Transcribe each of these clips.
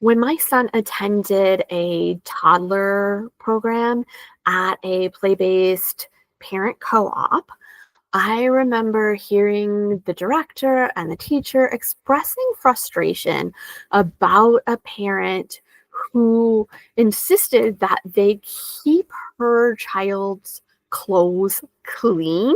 When my son attended a toddler program at a play-based parent co-op, I remember hearing the director and the teacher expressing frustration about a parent who insisted that they keep her child's clothes clean.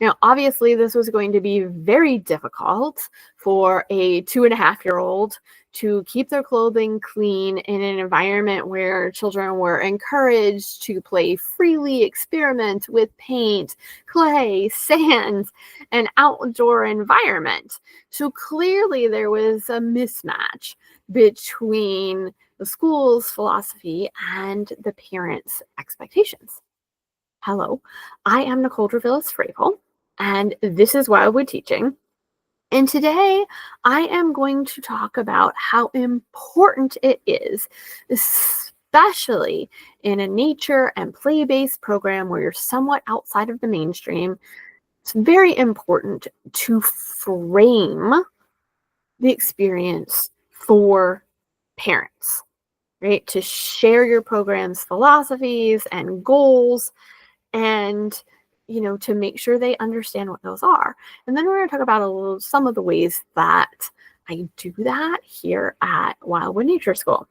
Now, obviously, this was going to be very difficult for a 2.5-year-old to keep their clothing clean in an environment where children were encouraged to play freely, experiment with paint, clay, sand, and outdoor environment. So clearly, there was a mismatch between the school's philosophy and the parents' expectations. Hello, I am Nicole Dravilis-Fravel, and this is Wildwood Teaching. And today I am going to talk about how important it is, especially in a nature and play-based program where you're somewhat outside of the mainstream. It's very important to frame the experience for parents, right? To share your program's philosophies and goals and to make sure they understand what those are. And then we're going to talk about some of the ways that I do that here at Wildwood Nature School.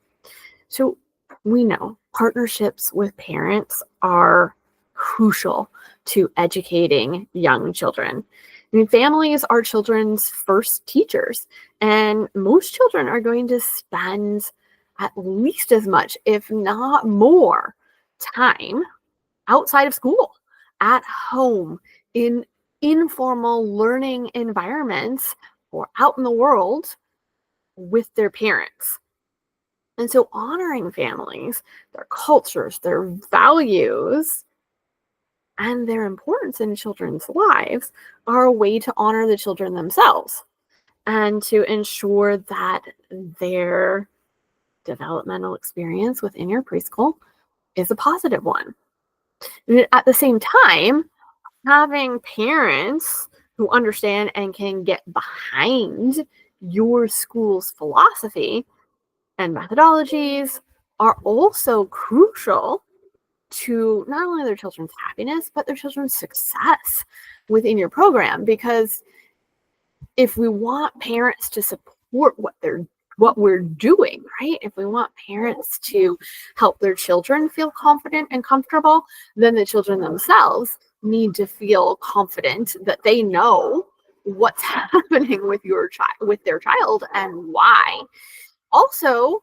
So we know partnerships with parents are crucial to educating young children. I mean, families are children's first teachers, and most children are going to spend at least as much, if not more, time outside of school, at home, in informal learning environments, or out in the world with their parents. And so honoring families, their cultures, their values, and their importance in children's lives are a way to honor the children themselves and to ensure that their developmental experience within your preschool is a positive one. At the same time, having parents who understand and can get behind your school's philosophy and methodologies are also crucial to not only their children's happiness, but their children's success within your program. Because if we want parents to support what we're doing, right? If we want parents to help their children feel confident and comfortable, then the children themselves need to feel confident that they know what's happening with their child and why. Also,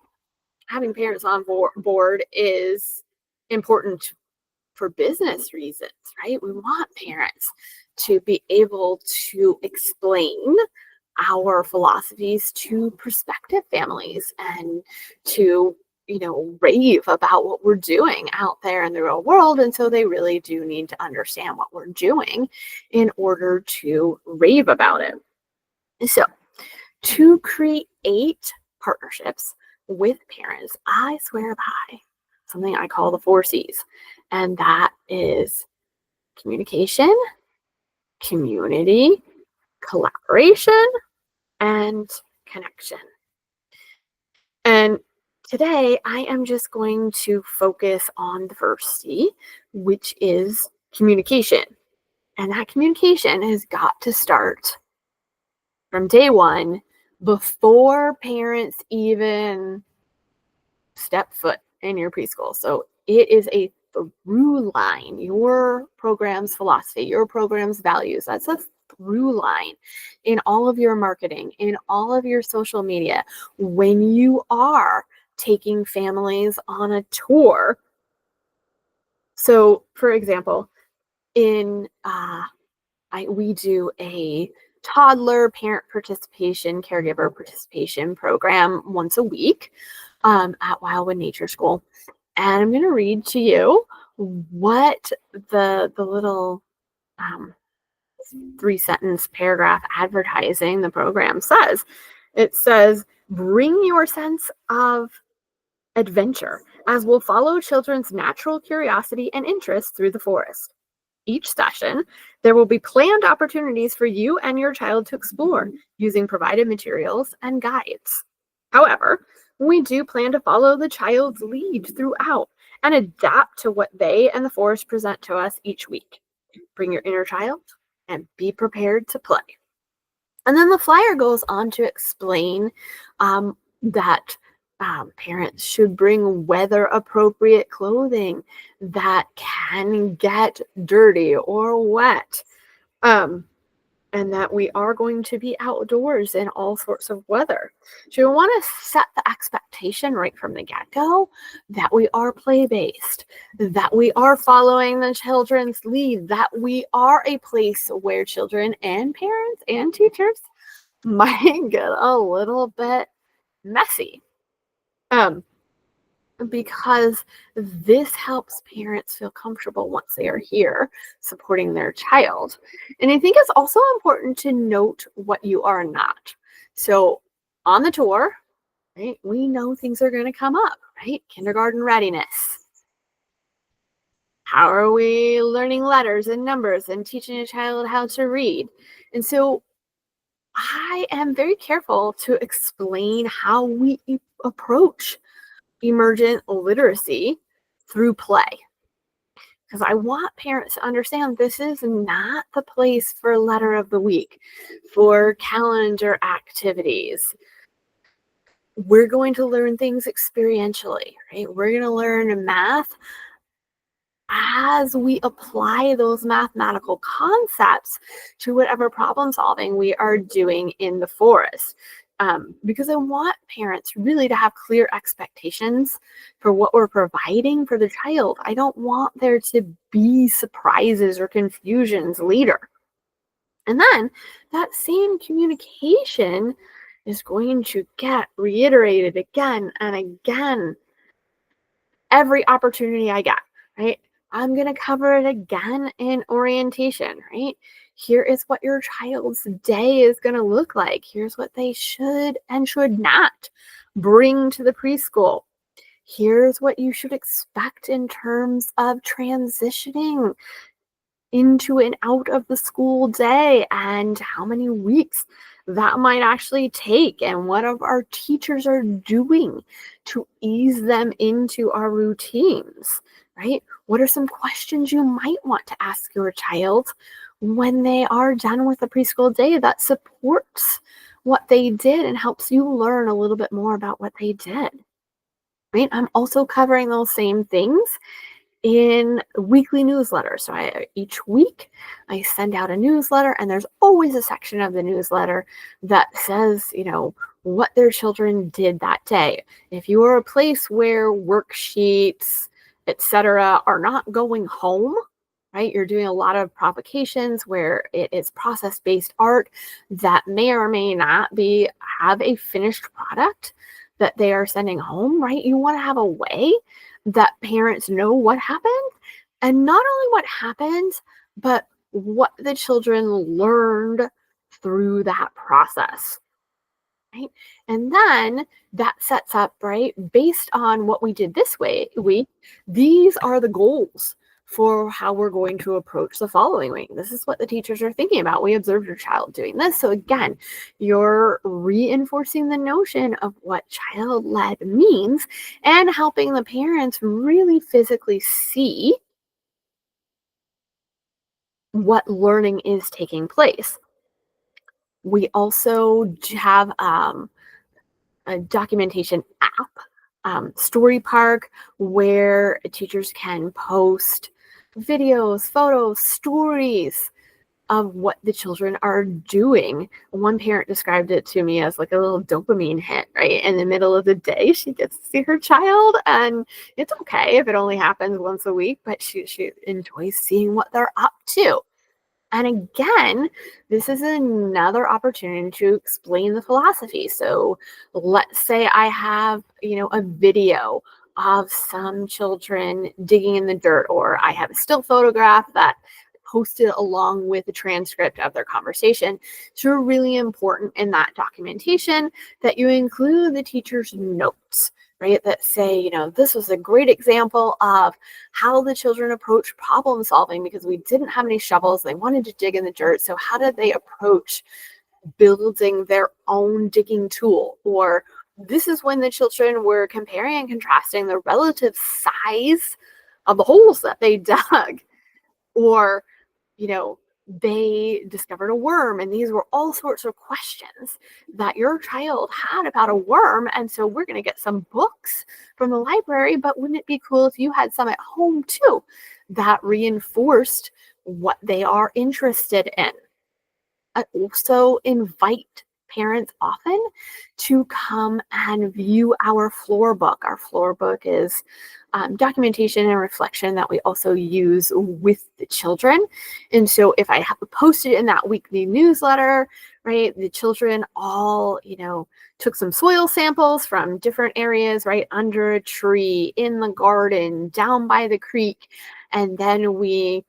having parents on board is important for business reasons, right? We want parents to be able to explain our philosophies to prospective families and to rave about what we're doing out there in the real world. And so they really do need to understand what we're doing in order to rave about it. So to create partnerships with parents, I swear by something I call the 4 C's, and that is communication, community, collaboration, and connection. And today I am just going to focus on the first C, which is communication. And that communication has got to start from day one, before parents even step foot in your preschool. So it is a through line, your program's philosophy, your program's values. That's a through line in all of your marketing, in all of your social media. When you are taking families on a tour. So, for example, we do a toddler parent participation, caregiver participation program once a week at Wildwood Nature School. And I'm going to read to you what the little 3-sentence paragraph advertising the program says. It says, bring your sense of adventure as we'll follow children's natural curiosity and interest through the forest. Each session, there will be planned opportunities for you and your child to explore using provided materials and guides. However, we do plan to follow the child's lead throughout and adapt to what they and the forest present to us each week. Bring your inner child and be prepared to play. And then the flyer goes on to explain that parents should bring weather appropriate clothing that can get dirty or wet. Um, and that we are going to be outdoors in all sorts of weather. So we want to set the expectation right from the get-go that we are play-based, that we are following the children's lead, that we are a place where children and parents and teachers might get a little bit messy. Um, because this helps parents feel comfortable once they are here supporting their child. And I think it's also important to note what you are not. So on the tour, right, we know things are going to come up, right? Kindergarten readiness. How are we learning letters and numbers and teaching a child how to read? And so I am very careful to explain how we approach emergent literacy through play. Because I want parents to understand this is not the place for letter of the week, for calendar activities. We're going to learn things experientially, right? We're going to learn math as we apply those mathematical concepts to whatever problem solving we are doing in the forest. Because I want parents really to have clear expectations for what we're providing for the child. I don't want there to be surprises or confusions later. And then that same communication is going to get reiterated again and again every opportunity I get, right? I'm going to cover it again in orientation, right? Here is what your child's day is going to look like. Here's what they should and should not bring to the preschool. Here's what you should expect in terms of transitioning into and out of the school day and how many weeks that might actually take and what of our teachers are doing to ease them into our routines, right? What are some questions you might want to ask your child when they are done with the preschool day that supports what they did and helps you learn a little bit more about what they did, right? I'm also covering those same things in weekly newsletters. So each week I send out a newsletter, and there's always a section of the newsletter that says, what their children did that day. If you are a place where worksheets, etc., are not going home, right? You're doing a lot of provocations where it is process-based art that may or may not have a finished product that they are sending home, right? You want to have a way that parents know what happened, and not only what happened, but what the children learned through that process, right? And then that sets up, right, based on what we did this week, these are the goals for how we're going to approach the following week. This is what the teachers are thinking about. We observed your child doing this. So again, you're reinforcing the notion of what child-led means and helping the parents really physically see what learning is taking place. We also have a documentation app, Story Park, where teachers can post videos, photos, stories of what the children are doing. One parent described it to me as like a little dopamine hit, right? In the middle of the day, she gets to see her child, and it's okay if it only happens once a week, but she enjoys seeing what they're up to. And again, this is another opportunity to explain the philosophy. So let's say I have, a video of some children digging in the dirt, or I have a still photograph that posted along with the transcript of their conversation. So really important in that documentation that you include the teacher's notes, right? That say, this was a great example of how the children approach problem solving because we didn't have any shovels. They wanted to dig in the dirt. So how did they approach building their own digging tool? Or This is when the children were comparing and contrasting the relative size of the holes that they dug, or, you know, they discovered a worm, and these were all sorts of questions that your child had about a worm. And so we're going to get some books from the library, but wouldn't it be cool if you had some at home too that reinforced what they are interested in? I also invite parents often to come and view our floor book. Our floor book is documentation and reflection that we also use with the children. And so if I have posted in that weekly newsletter, right, the children all, took some soil samples from different areas, right, under a tree, in the garden, down by the creek. And then we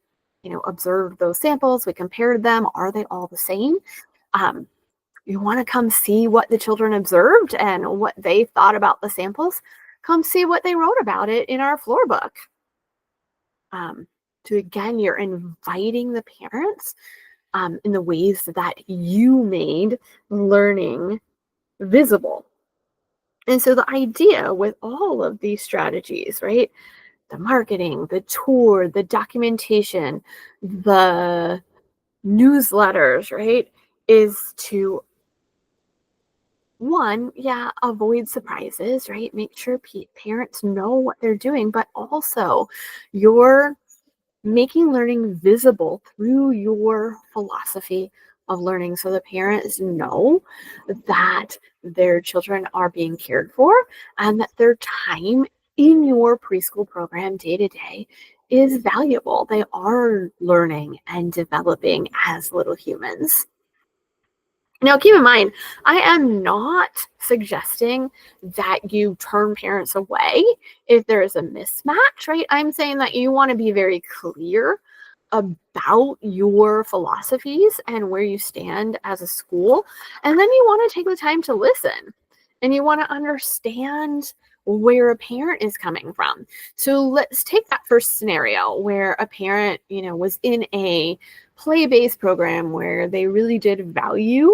observed those samples, we compared them. Are they all the same? Um, you want to come see what the children observed and what they thought about the samples? Come see what they wrote about it in our floor book. So again, you're inviting the parents in the ways that you made learning visible. And so the idea with all of these strategies, right? The marketing, the tour, the documentation, the newsletters, right, is to, one, yeah, avoid surprises, right? Make sure parents know what they're doing, but also you're making learning visible through your philosophy of learning, so the parents know that their children are being cared for and that their time in your preschool program day to day is valuable. They are learning and developing as little humans. Now, keep in mind, I am not suggesting that you turn parents away if there is a mismatch, right? I'm saying that you want to be very clear about your philosophies and where you stand as a school. And then you want to take the time to listen, and you want to understand where a parent is coming from. So let's take that first scenario where a parent, was in a play-based program where they really did value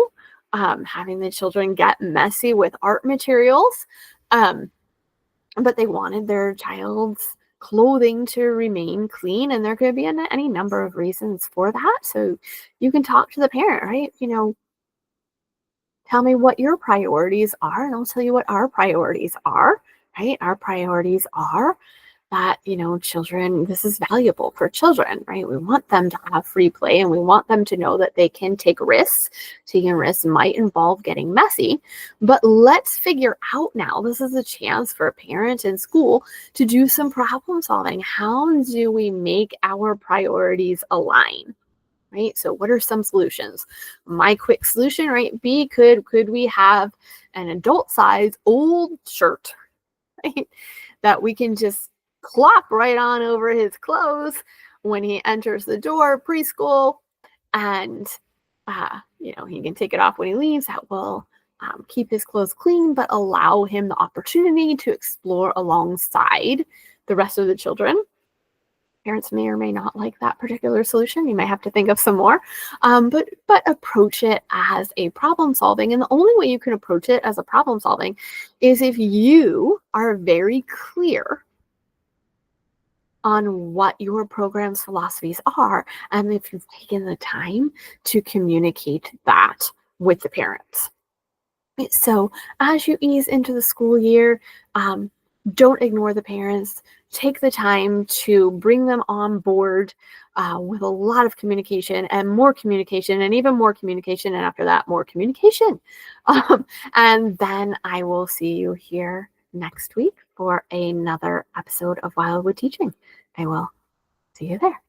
having the children get messy with art materials, but they wanted their child's clothing to remain clean, and there could be any number of reasons for that. So you can talk to the parent, right? Tell me what your priorities are, and I'll tell you what our priorities are, right? Our priorities are that, children, this is valuable for children, right? We want them to have free play, and we want them to know that they can take risks. Taking risks might involve getting messy, but let's figure out now, this is a chance for a parent in school to do some problem solving. How do we make our priorities align? Right? So what are some solutions? My quick solution, right? Could we have an adult size old shirt, right, that we can just clop right on over his clothes when he enters the door of preschool, and he can take it off when he leaves. That will keep his clothes clean, but allow him the opportunity to explore alongside the rest of the children. Parents may or may not like that particular solution. You might have to think of some more, but approach it as a problem solving. And the only way you can approach it as a problem solving is if you are very clear on what your program's philosophies are, and if you've taken the time to communicate that with the parents. So as you ease into the school year, don't ignore the parents. Take the time to bring them on board with a lot of communication, and more communication, and even more communication. And after that, more communication. And then I will see you here next week for another episode of Wildwood Teaching. I will see you there.